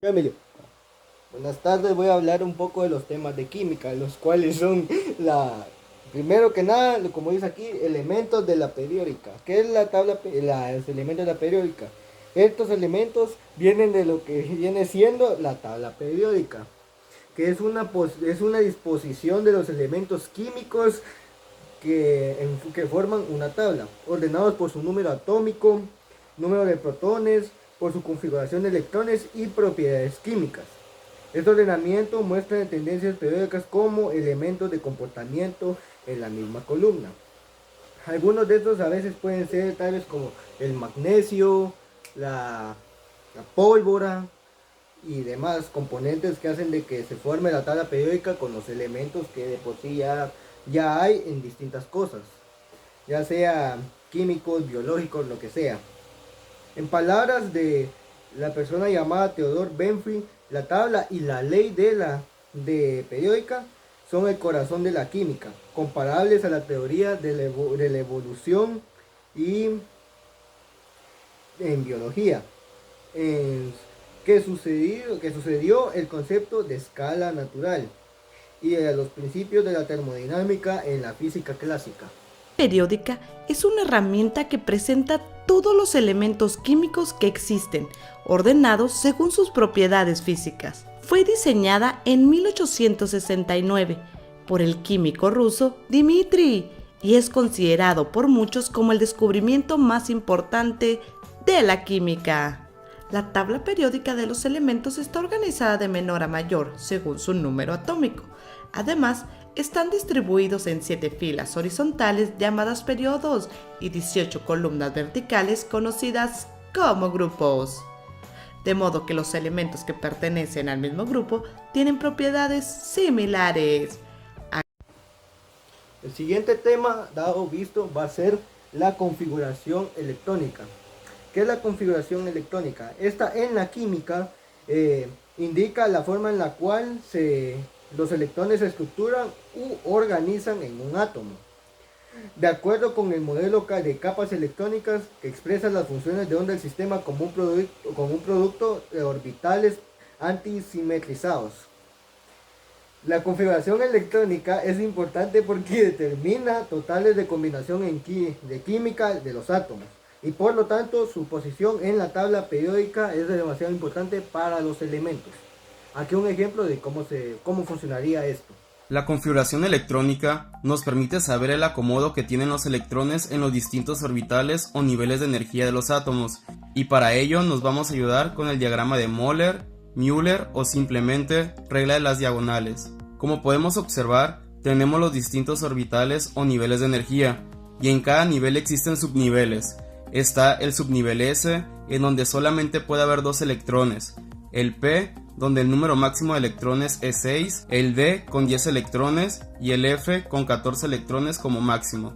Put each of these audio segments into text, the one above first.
Emilio, buenas tardes. Voy a hablar un poco de los temas de química, los cuales son primero que nada, como dice aquí, elementos de la periódica. ¿Qué es los elementos de la periódica? Estos elementos vienen de lo que viene siendo la tabla periódica, que es una disposición de los elementos químicos que forman una tabla, ordenados por su número atómico, número de protones, por su configuración de electrones y propiedades químicas. Este ordenamiento muestra tendencias periódicas como elementos de comportamiento en la misma columna. Algunos de estos a veces pueden ser tales como el magnesio, la pólvora y demás componentes que hacen de que se forme la tabla periódica con los elementos que de por sí ya hay en distintas cosas, ya sea químicos, biológicos, lo que sea. En palabras de la persona llamada Theodore Benfrey, la tabla y la ley de periódica son el corazón de la química, comparables a la teoría de la evolución y en biología, en, que sucedió el concepto de escala natural y a los principios de la termodinámica en la física clásica. Periódica es una herramienta que presenta todos los elementos químicos que existen, ordenados según sus propiedades físicas. Fue diseñada en 1869 por el químico ruso Dmitri y es considerado por muchos como el descubrimiento más importante de la química. La tabla periódica de los elementos está organizada de menor a mayor según su número atómico. Además, están distribuidos en 7 filas horizontales llamadas periodos y 18 columnas verticales conocidas como grupos. De modo que los elementos que pertenecen al mismo grupo tienen propiedades similares. El siguiente tema dado visto va a ser la configuración electrónica. ¿Qué es la configuración electrónica? Esta en la química indica la forma en la cual los electrones se estructuran u organizan en un átomo. De acuerdo con el modelo de capas electrónicas que expresa las funciones de onda del sistema como un producto de orbitales antisimetrizados. La configuración electrónica es importante porque determina totales de combinación de química de los átomos y por lo tanto su posición en la tabla periódica es demasiado importante para los elementos. Aquí un ejemplo de cómo funcionaría esto. La configuración electrónica nos permite saber el acomodo que tienen los electrones en los distintos orbitales o niveles de energía de los átomos, y para ello nos vamos a ayudar con el diagrama de Moller, Müller o simplemente regla de las diagonales. Como podemos observar, tenemos los distintos orbitales o niveles de energía, y en cada nivel existen subniveles. Está el subnivel S, en donde solamente puede haber 2 electrones, el P, donde el número máximo de electrones es 6, el D con 10 electrones y el F con 14 electrones como máximo.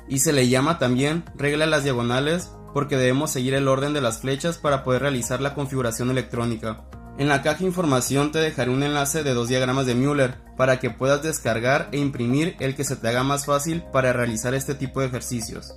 Y se le llama también regla de las diagonales porque debemos seguir el orden de las flechas para poder realizar la configuración electrónica. En la caja de información te dejaré un enlace de 2 diagramas de Müller para que puedas descargar e imprimir el que se te haga más fácil para realizar este tipo de ejercicios.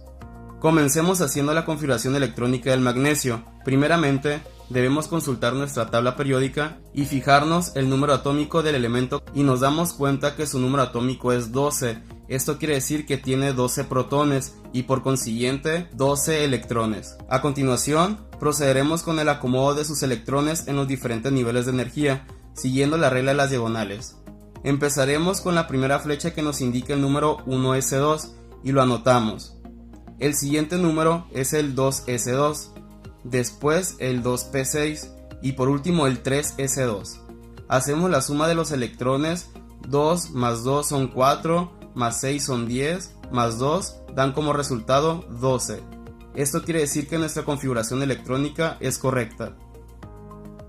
Comencemos haciendo la configuración electrónica del magnesio. Primeramente, debemos consultar nuestra tabla periódica y fijarnos el número atómico del elemento y nos damos cuenta que su número atómico es 12. Esto quiere decir que tiene 12 protones y por consiguiente 12 electrones. A continuación, procederemos con el acomodo de sus electrones en los diferentes niveles de energía, siguiendo la regla de las diagonales. Empezaremos con la primera flecha que nos indica el número 1s2 y lo anotamos. El siguiente número es el 2s2, después el 2p6 y por último el 3s2. Hacemos la suma de los electrones, 2 más 2 son 4, más 6 son 10, más 2 dan como resultado 12. Esto quiere decir que nuestra configuración electrónica es correcta.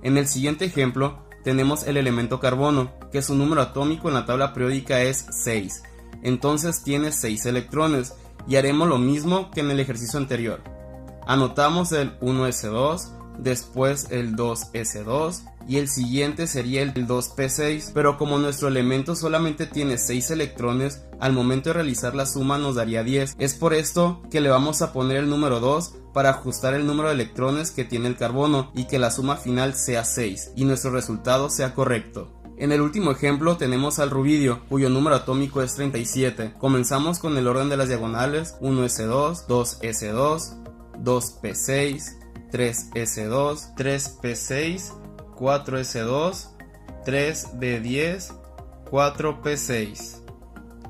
En el siguiente ejemplo tenemos el elemento carbono, que su número atómico en la tabla periódica es 6. Entonces tiene 6 electrones y haremos lo mismo que en el ejercicio anterior. Anotamos el 1s2, después el 2s2 y el siguiente sería el 2p6, pero como nuestro elemento solamente tiene 6 electrones, al momento de realizar la suma nos daría 10. Es por esto que le vamos a poner el número 2 para ajustar el número de electrones que tiene el carbono y que la suma final sea 6 y nuestro resultado sea correcto. En el último ejemplo tenemos al rubidio, cuyo número atómico es 37. Comenzamos con el orden de las diagonales: 1s2, 2s2, 2p6, 3s2, 3p6, 4s2, 3d10, 4p6.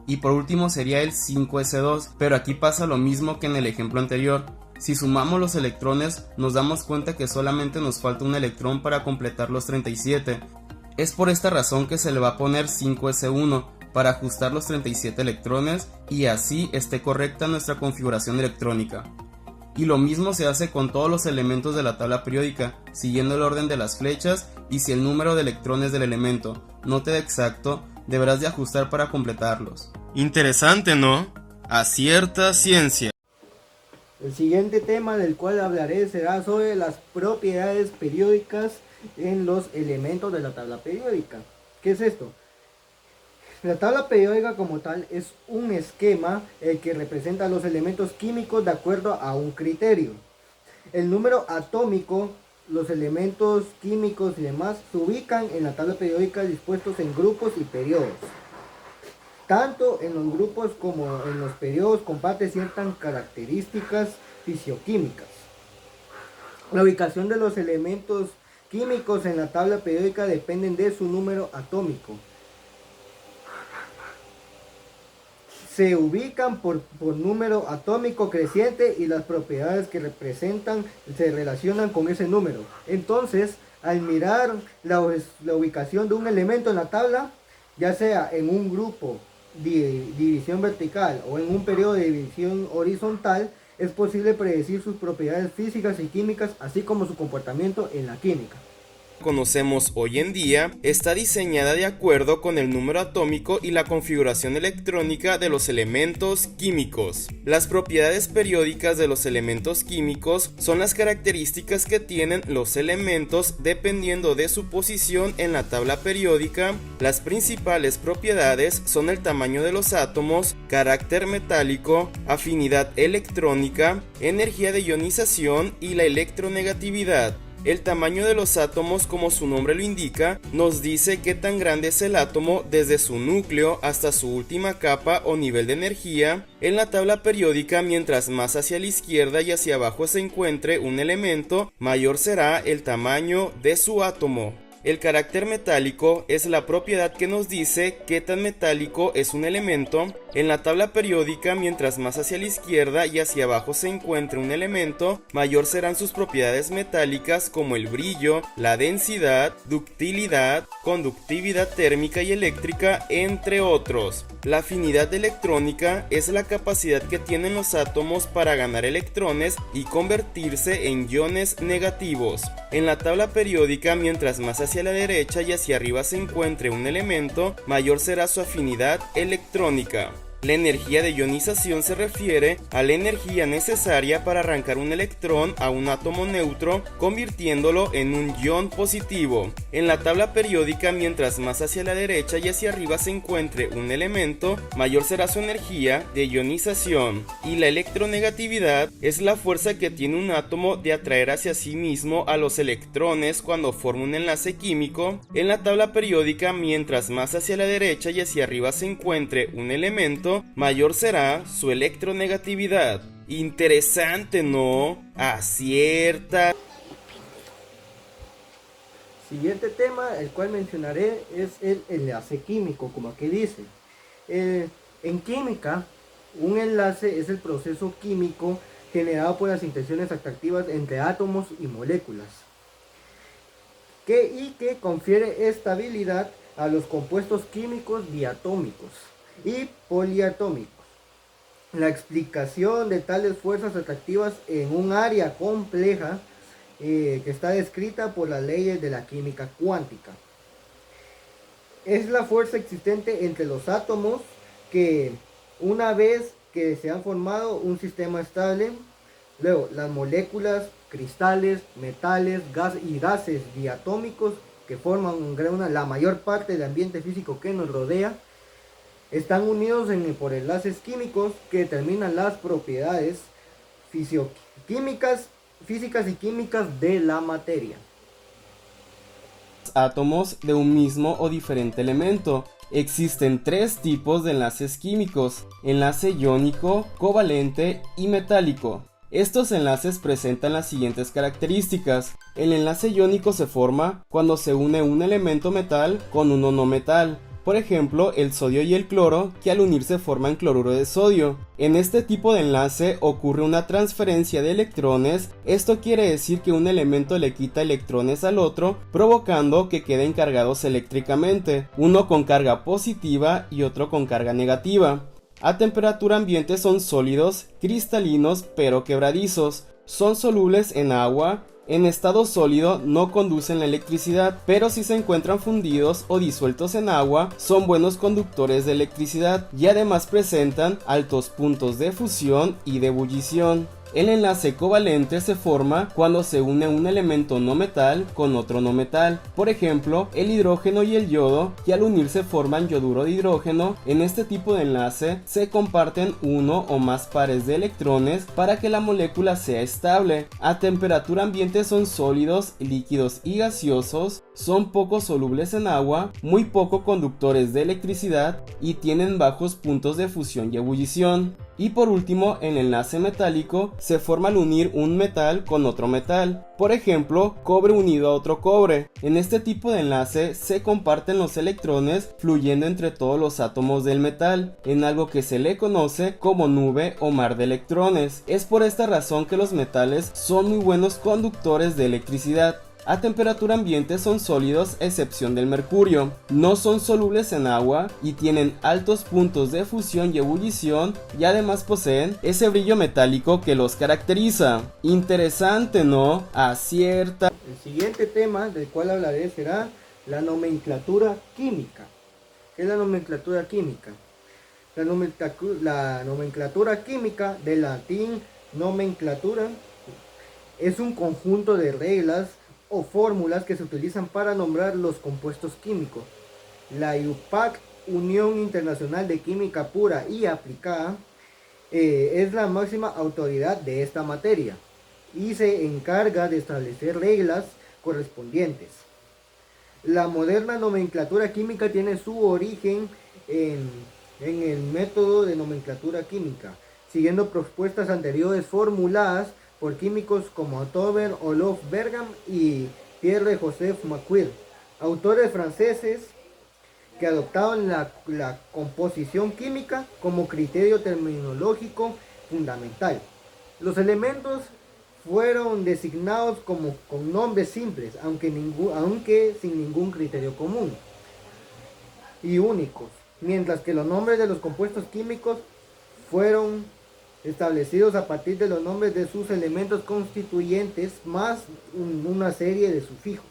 Y por último sería el 5s2, pero aquí pasa lo mismo que en el ejemplo anterior. Si sumamos los electrones, nos damos cuenta que solamente nos falta un electrón para completar los 37. Es por esta razón que se le va a poner 5s1 para ajustar los 37 electrones y así esté correcta nuestra configuración electrónica. Y lo mismo se hace con todos los elementos de la tabla periódica, siguiendo el orden de las flechas, y si el número de electrones del elemento no te da exacto, deberás de ajustar para completarlos. Interesante, ¿no? Acierta ciencia. El siguiente tema del cual hablaré será sobre las propiedades periódicas en los elementos de la tabla periódica. ¿Qué es esto? La tabla periódica como tal es un esquema que representa los elementos químicos de acuerdo a un criterio. El número atómico, los elementos químicos y demás se ubican en la tabla periódica dispuestos en grupos y periodos. Tanto en los grupos como en los periodos comparten ciertas características fisioquímicas. La ubicación de los elementos químicos en la tabla periódica dependen de su número atómico. Se ubican por número atómico creciente y las propiedades que representan se relacionan con ese número. Entonces, al mirar la ubicación de un elemento en la tabla, ya sea en un grupo de división vertical o en un periodo de división horizontal, es posible predecir sus propiedades físicas y químicas, así como su comportamiento en la química. Conocemos hoy en día está diseñada de acuerdo con el número atómico y la configuración electrónica de los elementos químicos. Las propiedades periódicas de los elementos químicos son las características que tienen los elementos dependiendo de su posición en la tabla periódica. Las principales propiedades son el tamaño de los átomos, carácter metálico, afinidad electrónica, energía de ionización y la electronegatividad. El tamaño de los átomos, como su nombre lo indica, nos dice qué tan grande es el átomo desde su núcleo hasta su última capa o nivel de energía. En la tabla periódica, mientras más hacia la izquierda y hacia abajo se encuentre un elemento, mayor será el tamaño de su átomo. El carácter metálico es la propiedad que nos dice qué tan metálico es un elemento. En la tabla periódica, mientras más hacia la izquierda y hacia abajo se encuentre un elemento, mayor serán sus propiedades metálicas como el brillo, la densidad, ductilidad, conductividad térmica y eléctrica, entre otros. La afinidad electrónica es la capacidad que tienen los átomos para ganar electrones y convertirse en iones negativos. En la tabla periódica, mientras más hacia la derecha y hacia arriba se encuentre un elemento, mayor será su afinidad electrónica. La energía de ionización se refiere a la energía necesaria para arrancar un electrón a un átomo neutro, convirtiéndolo en un ion positivo. En la tabla periódica, mientras más hacia la derecha y hacia arriba se encuentre un elemento, mayor será su energía de ionización. Y la electronegatividad es la fuerza que tiene un átomo de atraer hacia sí mismo a los electrones cuando forma un enlace químico. En la tabla periódica, mientras más hacia la derecha y hacia arriba se encuentre un elemento, mayor será su electronegatividad. Interesante, ¿no? Acierta. Siguiente tema, el cual mencionaré, es el enlace químico, como aquí dice. En química, un enlace es el proceso químico generado por las interacciones atractivas entre átomos y moléculas, que confiere estabilidad a los compuestos químicos diatómicos y poliatómicos. La explicación de tales fuerzas atractivas en un área compleja que está descrita por las leyes de la química cuántica. Es la fuerza existente entre los átomos que, una vez que se han formado un sistema estable, luego las moléculas, cristales, metales, gases diatómicos que forman la mayor parte del ambiente físico que nos rodea, están unidos por enlaces químicos que determinan las propiedades Químicas, físicas y químicas de la materia. Átomos de un mismo o diferente elemento. Existen tres tipos de enlaces químicos: enlace iónico, covalente y metálico. Estos enlaces presentan las siguientes características. El enlace iónico se forma cuando se une un elemento metal con uno no metal. Por ejemplo, el sodio y el cloro, que al unirse forman cloruro de sodio. En este tipo de enlace ocurre una transferencia de electrones. Esto quiere decir que un elemento le quita electrones al otro, provocando que queden cargados eléctricamente, uno con carga positiva y otro con carga negativa. A temperatura ambiente son sólidos, cristalinos pero quebradizos. Son solubles en agua. En estado sólido no conducen la electricidad, pero si se encuentran fundidos o disueltos en agua, son buenos conductores de electricidad y además presentan altos puntos de fusión y de ebullición. El enlace covalente se forma cuando se une un elemento no metal con otro no metal. Por ejemplo, el hidrógeno y el yodo, que al unirse forman yoduro de hidrógeno. En este tipo de enlace se comparten uno o más pares de electrones para que la molécula sea estable. A temperatura ambiente son sólidos, líquidos y gaseosos. Son poco solubles en agua, muy poco conductores de electricidad y tienen bajos puntos de fusión y ebullición. Y por último, el enlace metálico se forma al unir un metal con otro metal. Por ejemplo, cobre unido a otro cobre. En este tipo de enlace se comparten los electrones fluyendo entre todos los átomos del metal, en algo que se le conoce como nube o mar de electrones. Es por esta razón que los metales son muy buenos conductores de electricidad. A temperatura ambiente son sólidos, a excepción del mercurio. No son solubles en agua y tienen altos puntos de fusión y ebullición, y además poseen ese brillo metálico que los caracteriza. Interesante, ¿no? Acierta. El siguiente tema del cual hablaré será la nomenclatura química. ¿Qué es la nomenclatura química? La nomenclatura química, del latín nomenclatura, es un conjunto de reglas o fórmulas que se utilizan para nombrar los compuestos químicos. La IUPAC, Unión Internacional de Química Pura y Aplicada, es la máxima autoridad de esta materia y se encarga de establecer reglas correspondientes. La moderna nomenclatura química tiene su origen en el método de nomenclatura química, siguiendo propuestas anteriores formuladas por químicos como Tober, Olof Bergam y Pierre-Joseph Macquer, autores franceses que adoptaron la composición química como criterio terminológico fundamental. Los elementos fueron designados con nombres simples, aunque sin ningún criterio común y únicos, mientras que los nombres de los compuestos químicos fueron establecidos a partir de los nombres de sus elementos constituyentes más una serie de sufijos.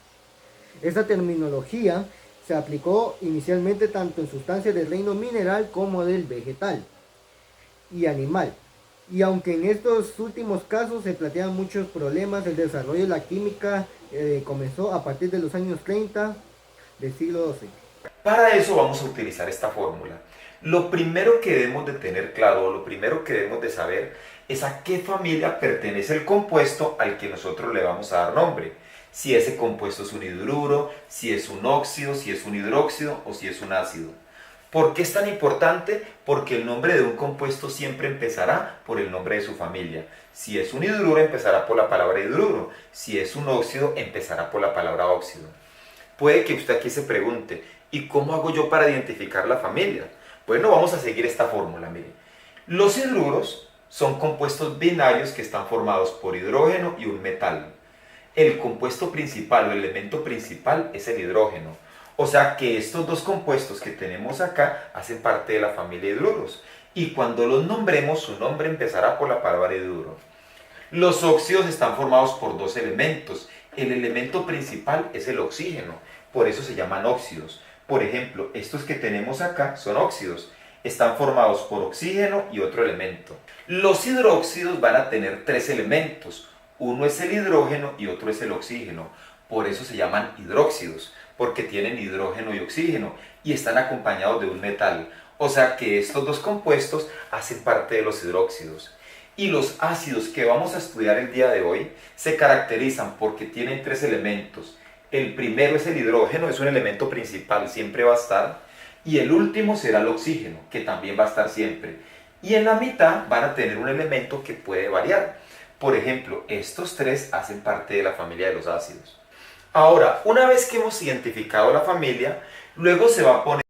Esta terminología se aplicó inicialmente tanto en sustancias del reino mineral como del vegetal y animal. Y aunque en estos últimos casos se plantean muchos problemas, el desarrollo de la química comenzó a partir de los años 30 del siglo XII. Para eso vamos a utilizar esta fórmula. Lo primero que debemos de tener claro, lo primero que debemos de saber es a qué familia pertenece el compuesto al que nosotros le vamos a dar nombre. Si ese compuesto es un hidruro, si es un óxido, si es un hidróxido o si es un ácido. ¿Por qué es tan importante? Porque el nombre de un compuesto siempre empezará por el nombre de su familia. Si es un hidruro, empezará por la palabra hidruro. Si es un óxido, empezará por la palabra óxido. Puede que usted aquí se pregunte, ¿y cómo hago yo para identificar la familia? Bueno, vamos a seguir esta fórmula, mire. Los hidruros son compuestos binarios que están formados por hidrógeno y un metal. El compuesto principal o el elemento principal es el hidrógeno. O sea que estos dos compuestos que tenemos acá hacen parte de la familia de hidruros. Y cuando los nombremos, su nombre empezará por la palabra hidruro. Los óxidos están formados por dos elementos. El elemento principal es el oxígeno, por eso se llaman óxidos. Por ejemplo, estos que tenemos acá son óxidos. Están formados por oxígeno y otro elemento. Los hidróxidos van a tener tres elementos. Uno es el hidrógeno y otro es el oxígeno. Por eso se llaman hidróxidos, porque tienen hidrógeno y oxígeno y están acompañados de un metal. O sea que estos dos compuestos hacen parte de los hidróxidos. Y los ácidos que vamos a estudiar el día de hoy se caracterizan porque tienen tres elementos. El primero es el hidrógeno, es un elemento principal, siempre va a estar. Y el último será el oxígeno, que también va a estar siempre. Y en la mitad van a tener un elemento que puede variar. Por ejemplo, estos tres hacen parte de la familia de los ácidos. Ahora, una vez que hemos identificado la familia, luego se va a poner